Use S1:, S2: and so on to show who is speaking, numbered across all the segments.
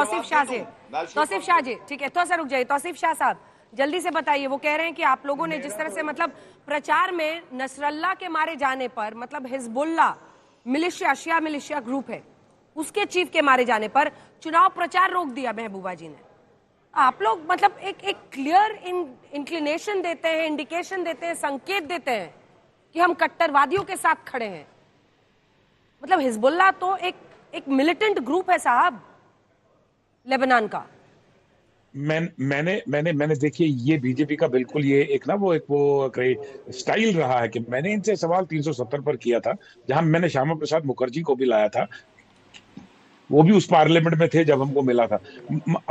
S1: तौसीफ शाह से, तौसीफ शाह जी, ठीक है, थोड़ा सा रुक जाइए। तौसीफ शाह साहब जल्दी से बताइए, वो कह रहे हैं कि आप लोगों ने जिस तरह से मतलब प्रचार में नसरल्ला के मारे जाने पर, मतलब हिजबुल्लाह मिलिशिया, शिया मिलिशिया ग्रुप है, उसके चीफ के मारे जाने पर चुनाव प्रचार रोक दिया महबूबा जी ने। आप लोग मतलब एक क्लियर इंक्लिनेशन देते हैं, इंडिकेशन देते हैं, संकेत देते हैं कि हम कट्टरवादियों के साथ खड़े हैं। मतलब हिजबुल्लाह तो एक मिलिटेंट ग्रुप है साहब लेबनान का।
S2: मैंने देखिए, ये बीजेपी का बिल्कुल ये एक वो स्टाइल रहा है कि मैंने इनसे सवाल 370 पर किया था, जहां मैंने श्यामा प्रसाद मुखर्जी को भी लाया था, वो भी उस पार्लियामेंट में थे जब हमको मिला था,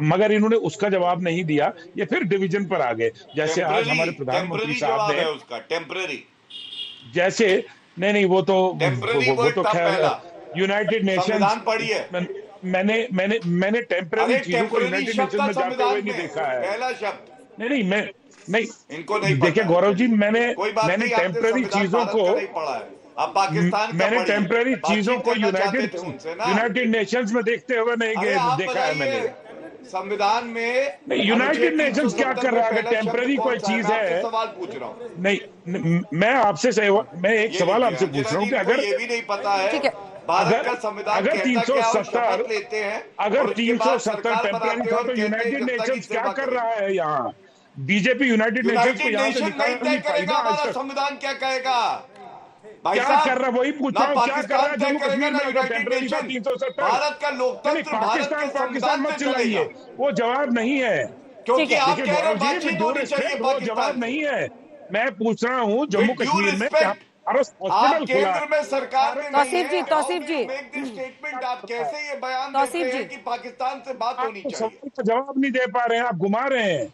S2: मगर इन्होंने उसका जवाब नहीं दिया। ये फिर डिवीजन पर आ गए, जैसे आज हमारे प्रधानमंत्री साहब ने
S3: उसका टेम्पररी,
S2: जैसे नहीं वो तो खैर यूनाइटेड नेशंस
S3: पढ़िए,
S2: मैंने टेम्पररी चीजों को यूनाइटेड नेशंस में जाते हुए नहीं देखा है।
S3: पहला शब्द
S2: नहीं
S3: इनको नहीं
S2: देखिए गौरव जी, मैंने टेम्पररी चीजों को, मैंने टेम्पररी चीजों को यूनाइटेड नेशंस में देखते हुए नहीं देखा है मैंने।
S3: संविधान में
S2: यूनाइटेड नेशंस क्या कर रहा है? टेम्पररी कोई चीज है?
S3: सवाल पूछ रहा हूँ।
S2: नहीं, मैं एक सवाल आपसे पूछ रहा हूँ कि अगर
S3: ये भी नहीं पता है भारत का संविधान
S2: अगर 370
S3: लेते हैं,
S2: अगर 370 टेम्पररी था तो यूनाइटेड नेशंस क्या कर रहा है यहाँ? बीजेपी यूनाइटेड नेशंस को यहाँ से निकालने
S3: करेगा। हमारा संविधान क्या कहेगा?
S2: क्या कर रहा, वही पूछा हूँ, क्या कर रहा है जम्मू कश्मीर में? टेम्पररी था 370।
S3: भारत का लोकतंत्र,
S2: पाकिस्तान मत चिल्लाइए, वो जवाब नहीं है।
S3: क्योंकि आप कह रहे
S2: हैं वो जवाब नहीं है। मैं पूछ रहा हूँ जम्मू कश्मीर में क्या
S3: आप केंद्र में सरकार में
S1: तौसीफ जी
S3: स्टेटमेंट, आप कैसे ये बयान देते हैं कि पाकिस्तान से बात होनी चाहिए?
S2: जवाब नहीं दे पा रहे हैं, आप घुमा रहे हैं।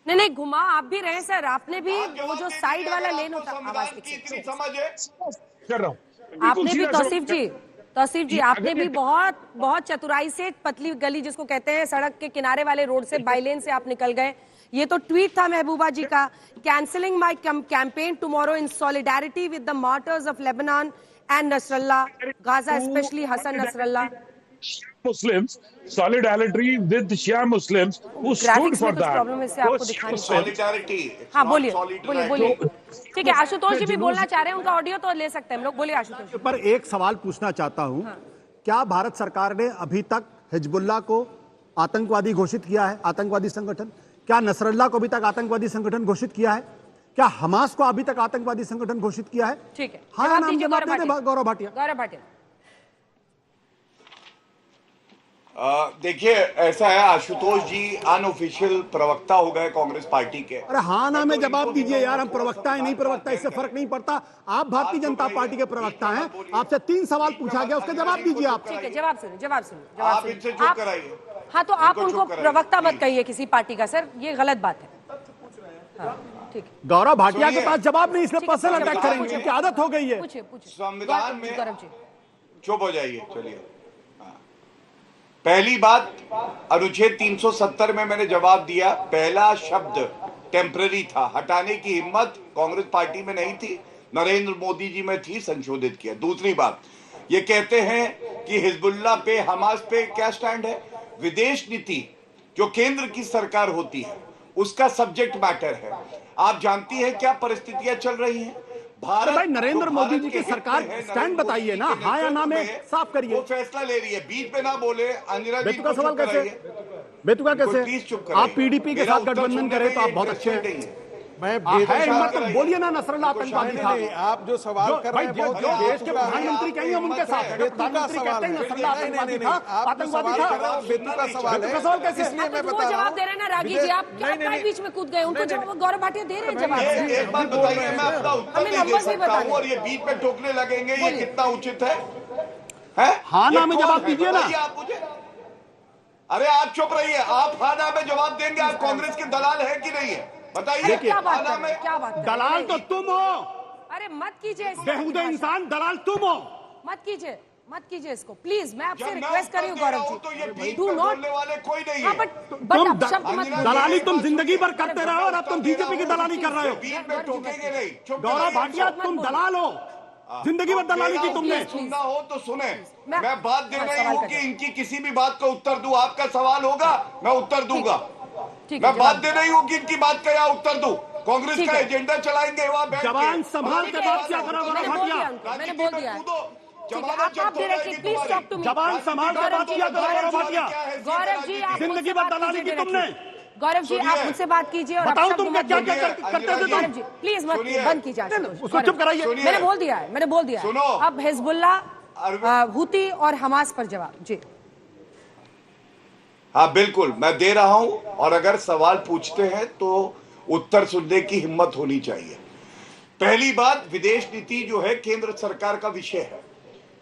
S1: नहीं घुमा आप भी रहे सर, आपने भी वो जो साइड वाला लेन होता आवाज
S2: कर रहा हूँ
S1: आपने भी तौसीफ जी आपने भी बहुत चतुराई से पतली गली जिसको कहते हैं सड़क के किनारे वाले रोड से बाइलेन से आप निकल गए। ये तो ट्वीट था महबूबा जी का, cancelling my campaign tomorrow in solidarity with the martyrs of Lebanon and Nasrallah Gaza, specially Hassan Nasrallah.
S2: Muslims, solidarity with Shia Muslims who stood for that.
S3: Solidarity.
S1: हाँ बोलिए। ठीक है, आशुतोष जी भी बोलना चाह रहे हैं, उनका ऑडियो तो ले सकते हैं हम लोग। बोलिए आशुतोष जी।
S4: पर एक सवाल पूछना चाहता हूं, क्या भारत सरकार ने अभी तक हिजबुल्लाह को आतंकवादी घोषित किया है, आतंकवादी संगठन? क्या नसरल्लाह को अभी तक आतंकवादी संगठन घोषित किया है? क्या हमास को अभी तक आतंकवादी संगठन घोषित किया है?
S1: ठीक है,
S4: हाँ नाम जवाब दे दे गौरव भाटिया।
S3: देखिए ऐसा है, आशुतोष जी अनऑफिशियल प्रवक्ता हो गए कांग्रेस पार्टी के।
S4: अरे हाँ ना में जवाब दीजिए यार, हम प्रवक्ता है नहीं प्रवक्ता इससे फर्क नहीं पड़ता। आप भारतीय जनता पार्टी के प्रवक्ता हैं, आपसे 3 सवाल पूछा गया, उसका जवाब दीजिए आप।
S1: ठीक है, जवाब सुनिए।
S3: आप इनसे चुप कराइए।
S1: हाँ तो आप उनको प्रवक्ता मत कहिए किसी पार्टी का सर, ये गलत बात है। ठीक है,
S4: गौरव भाटिया के पास जवाब नहीं, इसलिए पर्सनल अटैक करेंगे, क्योंकि आदत हो गई है।
S3: संविधान में चुप हो जाइए। चलिए, पहली बात, अनुच्छेद 370 में मैंने जवाब दिया, पहला शब्द टेम्पररी था, हटाने की हिम्मत कांग्रेस पार्टी में नहीं थी, नरेंद्र मोदी जी में थी, संशोधित किया। दूसरी बात, ये कहते हैं कि हिजबुल्लाह पे, हमास पे क्या स्टैंड है? विदेश नीति जो केंद्र की सरकार होती है उसका सब्जेक्ट मैटर है। आप जानती हैं क्या परिस्थितियां चल रही हैं? भारत,
S4: भाई नरेंद्र मोदी जी की सरकार स्टैंड बताइए ना, हाँ या ना में साफ करिए।
S3: वो फैसला ले रही है, बीच में ना बोले। अंजना जी
S4: बेतुका सवाल कैसे? बेतुका कैसे? आप पीडीपी के साथ गठबंधन करें तो आप बहुत अच्छे हैं। बोलिए ना, नसरल्लाह आतंकवादी था।
S5: आप जो सवाल कर रहे हैं
S4: जो देश के प्रधानमंत्री कहेंगे हम उनके साथ हैं। प्रधानमंत्री कहते हैं नसरल्लाह आतंकवादी था, आतंकवादी था।
S5: बेतुका सवाल है,
S4: सवाल कैसे?
S5: इसलिए मैं
S1: वो जवाब दे रहे हैं ना रागी जी, आप क्या बीच में कूद गए? उनको जवाब गौरव भाटिया दे रहे हैं जवाब।
S3: एक बात बताइए, मैं अपना उत्तर नहीं दे सकता हूं और ये बीच में टोकने लगेंगे, ये कितना उचित है?
S4: हाँ ना में जवाब दीजिए ना
S3: आप मुझे। अरे आप चुप रहिए, आप हाँ ना में जवाब देंगे। आप कांग्रेस के दलाल है कि नहीं है? बताइए।
S1: क्या बात
S4: दलाल तो तुम हो।
S1: अरे मत कीजिए,
S4: बेहुदा इंसान दलाल तुम हो।
S1: मत कीजिए इसको प्लीज। मैं आपसे रिक्वेस्ट कर रही हूँ गौरव जी, डू नॉट।
S3: बोलने वाले कोई नहीं है।
S1: बट
S4: दलाली तुम जिंदगी भर करते रहो और अब तुम बीजेपी की दलाली कर रहे हो।
S3: बीच में टोकेंगे नहीं।
S4: गौरव भाटिया तुम दलाल हो। जिंदगी भर दलाली की तुमने।
S3: सुनना हो तो सुने,
S1: मैं-
S3: मैं बात दे रही
S1: सवाल
S3: हूँ
S1: कर
S3: कि
S1: रहा हूं।
S3: इनकी किसी भी बात का उत्तर दूं। आपका सवाल होगा, मैं उत्तर दूंगा।
S1: ठीक है,
S3: मैं बात
S1: जवाब
S3: दे रही हूँ कि इनकी बात का यहाँ उत्तर दूं। कांग्रेस
S1: ठीक
S3: का
S1: है।
S3: एजेंडा चलाएंगे वहाँ बैठ के।
S4: जवान संभाल के बात क्या करो,
S1: मैंने बोल दिया उनको, मैंने बोल दिया है। ठीक है, आप directly please talk to me.
S4: जवान संभाल के बात किया करो, गौरव भाटिया।
S1: गौरव जी, आप
S4: जिंदगी
S1: मुझसे
S4: भर
S1: बात
S4: दलाली
S1: कीजिए
S4: की तुमने।
S1: directly। गौरव जी, आप मुझसे बात कीजिए और
S4: बताओ
S1: अब
S4: तुम
S1: शब्द
S4: क्या
S1: मत
S4: क्या
S1: बोलिए।
S4: करते थे तुम।
S1: गौरव जी प्लीज मत बंद कीजिए आज से।
S4: उसको चुप कराइए।
S3: सुनिए।
S1: मैंने बोल दिया है, मैंने बोल दिया है।
S3: सुनो।
S1: अब हिजबुल्ला, हूती और हमास पर जवाब। जी
S3: हाँ बिल्कुल, मैं दे रहा हूं। और अगर सवाल पूछते हैं तो उत्तर सुनने की हिम्मत होनी चाहिए। पहली बात, विदेश नीति जो है केंद्र सरकार का विषय है।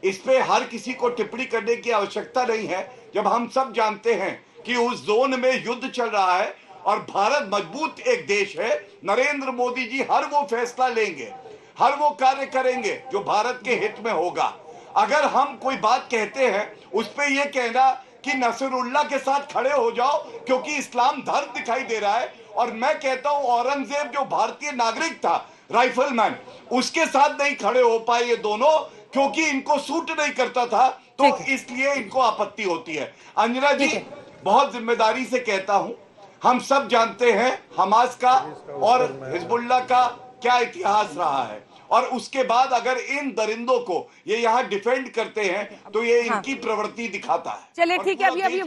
S3: इस पे हर किसी को टिप्पणी करने की आवश्यकता नहीं है, जब हम सब जानते हैं कि उस जोन में युद्ध चल रहा है और भारत मजबूत एक देश है। नरेंद्र मोदी जी हर वो फैसला लेंगे, हर वो कार्य करेंगे जो भारत के हित में होगा। अगर हम कोई बात कहते हैं, उस पे ये कहना कि नसरुल्लाह के साथ खड़े हो जाओ क्योंकि इस्लाम धर्म दिखाई दे रहा है, और मैं कहता हूं औरंगजेब जो भारतीय नागरिक था, राइफलमैन, उसके साथ नहीं खड़े हो पाए ये दोनों क्योंकि इनको सूट नहीं करता था, तो इसलिए इनको आपत्ति होती है। अंजना जी, बहुत जिम्मेदारी से कहता हूं, हम सब जानते हैं हमास का और हिजबुल्लाह का क्या इतिहास रहा है, और उसके बाद अगर इन दरिंदों को ये यहाँ डिफेंड करते हैं तो ये इनकी प्रवृत्ति दिखाता है।
S1: चलिए, ठीक है।
S3: और
S1: अभी